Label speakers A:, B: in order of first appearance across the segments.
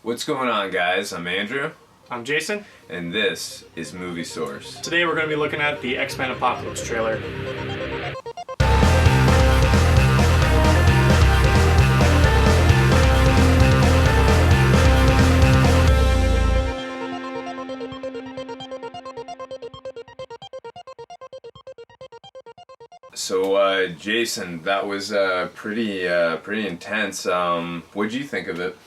A: What's going on, guys? I'm Andrew.
B: I'm Jason.
A: And this is Movie Source.
B: Today we're going to be looking at the X-Men Apocalypse trailer.
A: So, Jason, that was pretty intense. What'd you think of it?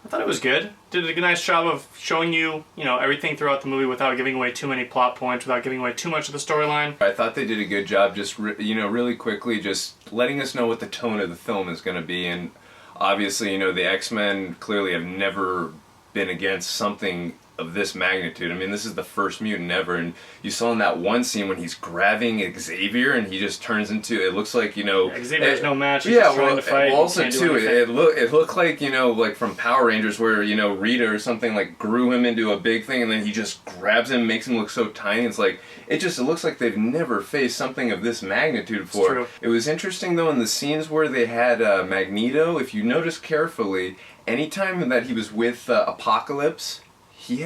B: I thought it was good. Did a nice job of showing you, everything throughout the movie without giving away too many plot points, without giving away too much of the storyline.
A: I thought they did a good job just, really quickly just letting us know what the tone of the film is going to be. And obviously, the X-Men clearly have never been against something of this magnitude. I mean, this is the first mutant ever, and you saw in that one scene when he's grabbing Xavier and he just turns into, it looks like,
B: Xavier's no match. He's just trying to fight.
A: Also too, it looked like, like from Power Rangers where, Rita or something like grew him into a big thing and then he just grabs him, makes him look so tiny. It's like, it looks like they've never faced something of this magnitude before.
B: It's true.
A: It was interesting though in the scenes where they had Magneto, if you notice carefully, anytime that he was with Apocalypse, he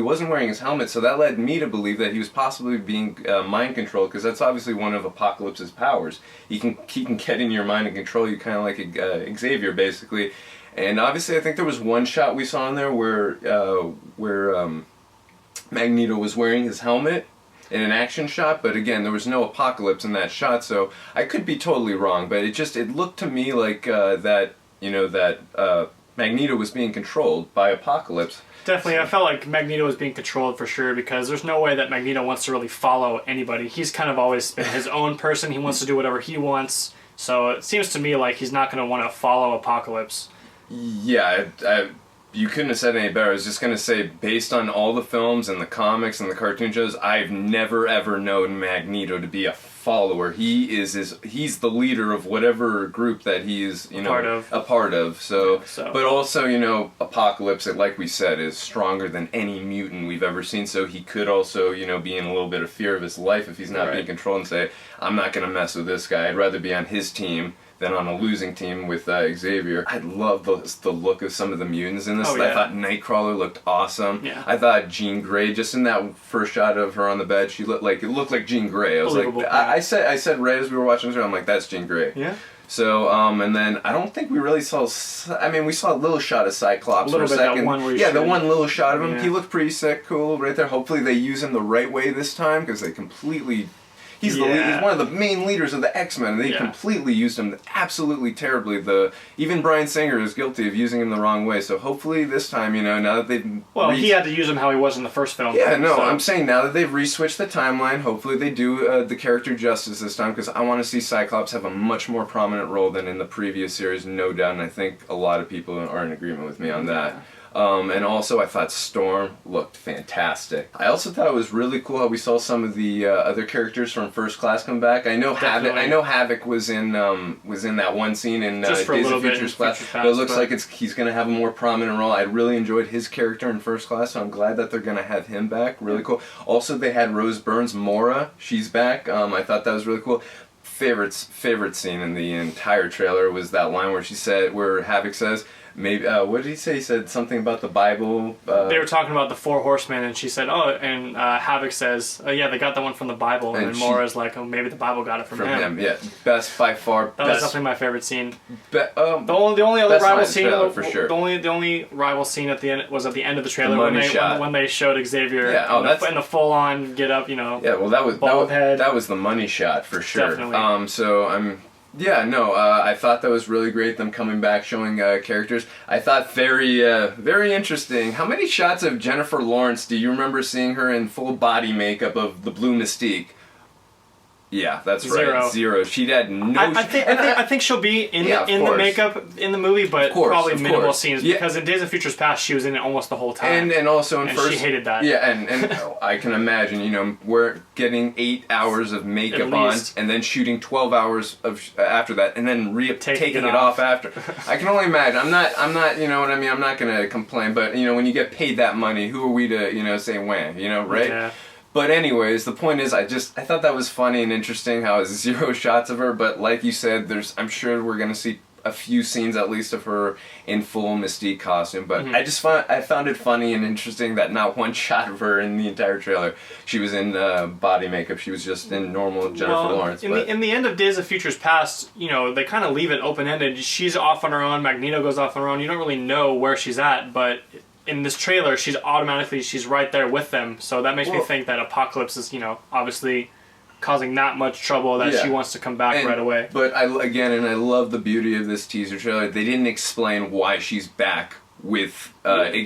A: wasn't wearing his helmet, so that led me to believe that he was possibly being mind controlled, because that's obviously one of Apocalypse's powers. He can get in your mind and control you, kind of like Xavier, basically. And obviously, I think there was one shot we saw in there where Magneto was wearing his helmet in an action shot, but again, there was no Apocalypse in that shot, so I could be totally wrong. But it looked to me like that Magneto was being controlled by Apocalypse.
B: Definitely, I felt like Magneto was being controlled for sure, because there's no way that Magneto wants to really follow anybody. He's kind of always been his own person. He wants to do whatever he wants. So it seems to me like he's not going to want to follow Apocalypse.
A: Yeah, you couldn't have said any better. I was just going to say, based on all the films and the comics and the cartoon shows, I've never ever known Magneto to be a follower. He's the leader of whatever group that he's a part of. So, but also Apocalypse, like we said, is stronger than any mutant we've ever seen. So he could also be in a little bit of fear of his life if he's not being controlled, and say, I'm not going to mess with this guy. I'd rather be on his team than on a losing team with Xavier. I love the look of some of the mutants in this.
B: Oh, yeah.
A: I thought Nightcrawler looked awesome.
B: Yeah.
A: I thought Jean Grey, just in that first shot of her on the bed, it looked like Jean Grey. I was like, I said right as we were watching this, I'm like, that's Jean Grey.
B: Yeah.
A: So, and then I don't think we really saw. I mean, we saw a little shot of Cyclops for a second.
B: That one where
A: the one little shot of him.
B: Yeah.
A: He looked pretty sick, cool, right there. Hopefully, they use him the right way this time, because they completely. He's one of the main leaders of the X-Men, and they completely used him absolutely terribly. Even Bryan Singer is guilty of using him the wrong way. So hopefully this time, now that they've
B: he had to use him how he was in the first film.
A: Yeah, no, I'm saying now that they've re-switched the timeline, hopefully they do the character justice this time, because I want to see Cyclops have a much more prominent role than in the previous series, no doubt. And I think a lot of people are in agreement with me on that. And also, I thought Storm looked fantastic. I also thought it was really cool how we saw some of the other characters from First Class come back. I know Havoc was in that one scene in Days of Future Past, but it looks like he's going to have a more prominent role. I really enjoyed his character in First Class, so I'm glad that they're going to have him back. Really cool. Also, they had Rose Byrne's Mora. She's back. I thought that was really cool. Favorite scene in the entire trailer was that line where Havoc says, maybe what did he say? He said something about the Bible.
B: They were talking about the Four Horsemen, and she said, and Havoc says, oh yeah, they got that one from the Bible, and then Moira's like, oh, maybe the Bible got it from him.
A: Yeah, best by far.
B: That was definitely my favorite scene.
A: The
B: only other rival scene,
A: for sure.
B: The only rival scene at the end was at the end of the trailer when they showed Xavier in the full on get up,
A: Yeah, well that was the money shot for sure.
B: Definitely.
A: I thought that was really great, them coming back, showing characters. I thought very interesting. How many shots of Jennifer Lawrence do you remember seeing her in full body makeup of the Blue Mystique? Yeah, that's right. Zero. She had no.
B: I think she'll be in the makeup in the movie, but probably minimal scenes, because in Days of Future Past she was in it almost the whole time.
A: And also in
B: she hated that.
A: Yeah, and I can imagine. We're getting 8 hours of makeup on, and then shooting 12 hours after that, and then taking it off after. I can only imagine. I'm not. You know what I mean? I'm not gonna complain, but when you get paid that money, who are we to say when? Right?
B: Yeah.
A: But anyways, the point is, I thought that was funny and interesting how it's zero shots of her, but like you said, I'm sure we're going to see a few scenes at least of her in full Mystique costume, but
B: Mm-hmm.
A: I found it funny and interesting that not one shot of her in the entire trailer. She was in body makeup. She was just in normal Jennifer Lawrence.
B: In the end of Days of Futures Past, you know, they kind of leave it open-ended. She's off on her own. Magneto goes off on her own. You don't really know where she's at, but in this trailer, she's right there with them. So that makes me think that Apocalypse is, you know, obviously causing that much trouble that she wants to come back right away.
A: But I love the beauty of this teaser trailer. They didn't explain why she's back with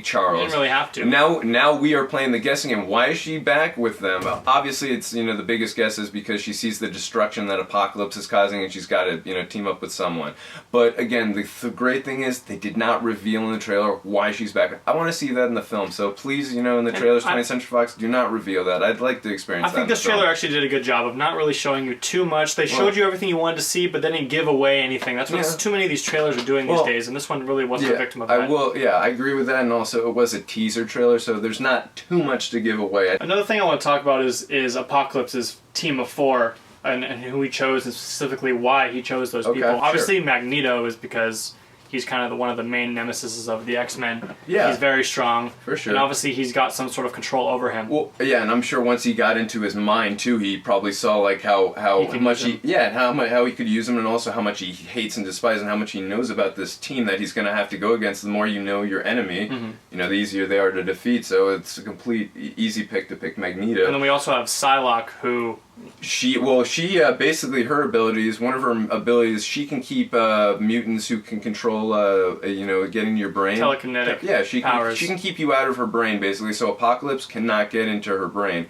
A: Charles.
B: You didn't really have to.
A: Now we are playing the guessing game. Why is she back with them? Obviously, it's, you know, the biggest guess is because she sees the destruction that Apocalypse is causing, and she's got to, you know, team up with someone. But again, the great thing is they did not reveal in the trailer why she's back. I want to see that in the film. So please, you know, in the trailers, 20th Century Fox, do not reveal that. I'd like to experience that.
B: I think this trailer actually did a good job of not really showing you too much. They showed you everything you wanted to see, but they didn't give away anything. That's what too many of these trailers are doing these days, and this one really wasn't a victim of that.
A: I agree with that, and also it was a teaser trailer, so there's not too much to give away.
B: Another thing I want to talk about is Apocalypse's team of 4 and who he chose, and specifically why he chose those people. Obviously, Magneto is because he's kind of one of the main nemesis of the X-Men.
A: Yeah.
B: He's very strong.
A: For sure.
B: And obviously he's got some sort of control over him.
A: Well, yeah, and I'm sure once he got into his mind too, he probably saw like how much how he could use him, and also how much he hates and despises, and how much he knows about this team that he's going to have to go against. The more you know your enemy, you know, the easier they are to defeat. So it's a complete easy pick to pick Magneto.
B: And then we also have Psylocke, who
A: she basically, her abilities, one of her abilities, she can keep mutants who can control you know, get into your brain.
B: Telekinetic
A: powers. She can keep you out of her brain basically. So Apocalypse cannot get into her brain.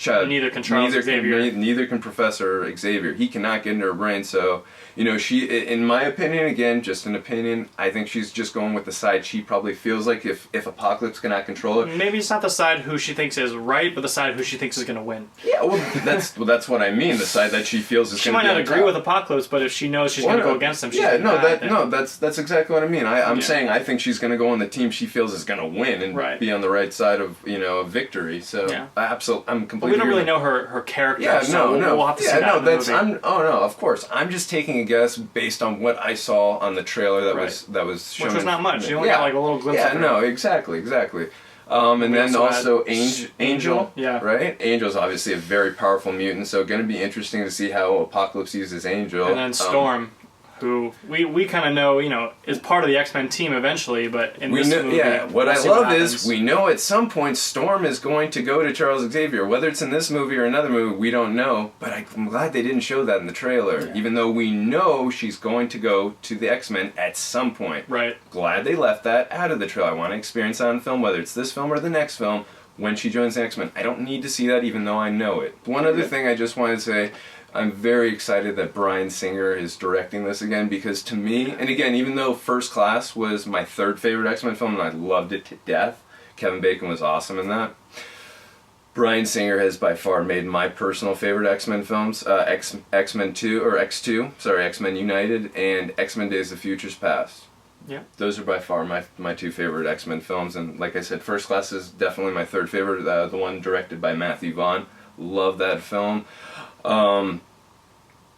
B: Neither can Xavier.
A: Neither can Professor Xavier. He cannot get into her brain. So, you know, she, in my opinion, again, just an opinion, I think she's just going with the side she probably feels like if Apocalypse cannot control it.
B: Maybe it's not the side who she thinks is right, but the side who she thinks is going to win.
A: Yeah, well, that's what I mean. The side that she feels is going to.
B: She might not agree with Apocalypse, but if she knows she's going to go against him, she's
A: that's exactly what I mean. I'm saying I think she's going to go on the team she feels is going to win and be on the right side of, you know, victory. So I'm completely.
B: But we don't really know her character.
A: Yeah,
B: so we'll have to see that in the movie.
A: Of course. I'm just taking a guess based on what I saw on the trailer that was shown.
B: Which was not much. You only got like a little glimpse of her.
A: Yeah, no, exactly. And then also Angel, right? Angel's obviously a very powerful mutant, so going to be interesting to see how Apocalypse uses Angel.
B: And then Storm, who we kind of know, you know, is part of the X-Men team eventually, but in this movie...
A: Yeah, what I love is we know at some point Storm is going to go to Charles Xavier. Whether it's in this movie or another movie, we don't know, but I'm glad they didn't show that in the trailer, even though we know she's going to go to the X-Men at some point.
B: Right.
A: Glad they left that out of the trailer. I want to experience that on film, whether it's this film or the next film, when she joins the X-Men. I don't need to see that even though I know it. One other thing I just wanted to say, I'm very excited that Bryan Singer is directing this again, because to me, and again, even though First Class was my third favorite X-Men film and I loved it to death, Kevin Bacon was awesome in that, Bryan Singer has by far made my personal favorite X-Men films, X-Men United and X-Men Days of Futures Past.
B: Yeah.
A: Those are by far my two favorite X-Men films, and like I said, First Class is definitely my third favorite, the one directed by Matthew Vaughn. Love that film.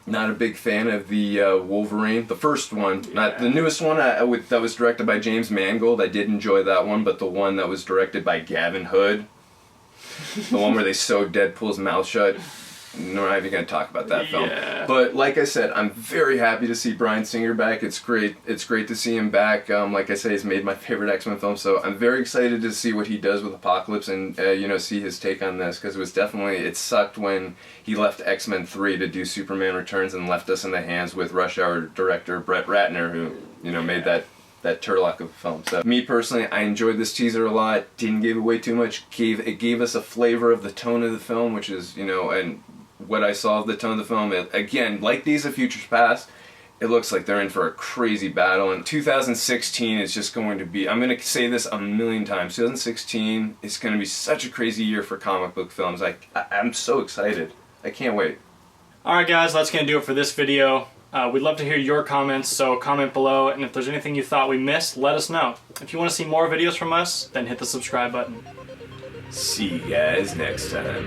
A: Not a big fan of the Wolverine, the first one, not the newest one that was directed by James Mangold. I did enjoy that one, but the one that was directed by Gavin Hood, the one where they sewed Deadpool's mouth shut. No, not even going to talk about that film. But like I said, I'm very happy to see Bryan Singer back. It's great. It's great to see him back. Like I said, he's made my favorite X-Men film, so I'm very excited to see what he does with Apocalypse and you know, see his take on this, because it sucked when he left X-Men 3 to do Superman Returns and left us in the hands with Rush Hour director Brett Ratner, who, you know, made that turlock of a film. So me personally, I enjoyed this teaser a lot. Didn't give away too much. It gave us a flavor of the tone of the film, which is, you know, and what I saw of the tone of the film, again, like Days of Futures Past, it looks like they're in for a crazy battle, and 2016 is just going to be, I'm going to say this a million times, 2016 is going to be such a crazy year for comic book films. I'm so excited. I can't wait.
B: Alright guys, that's going to do it for this video. We'd love to hear your comments, so comment below, and if there's anything you thought we missed, let us know. If you want to see more videos from us, then hit the subscribe button.
A: See you guys next time.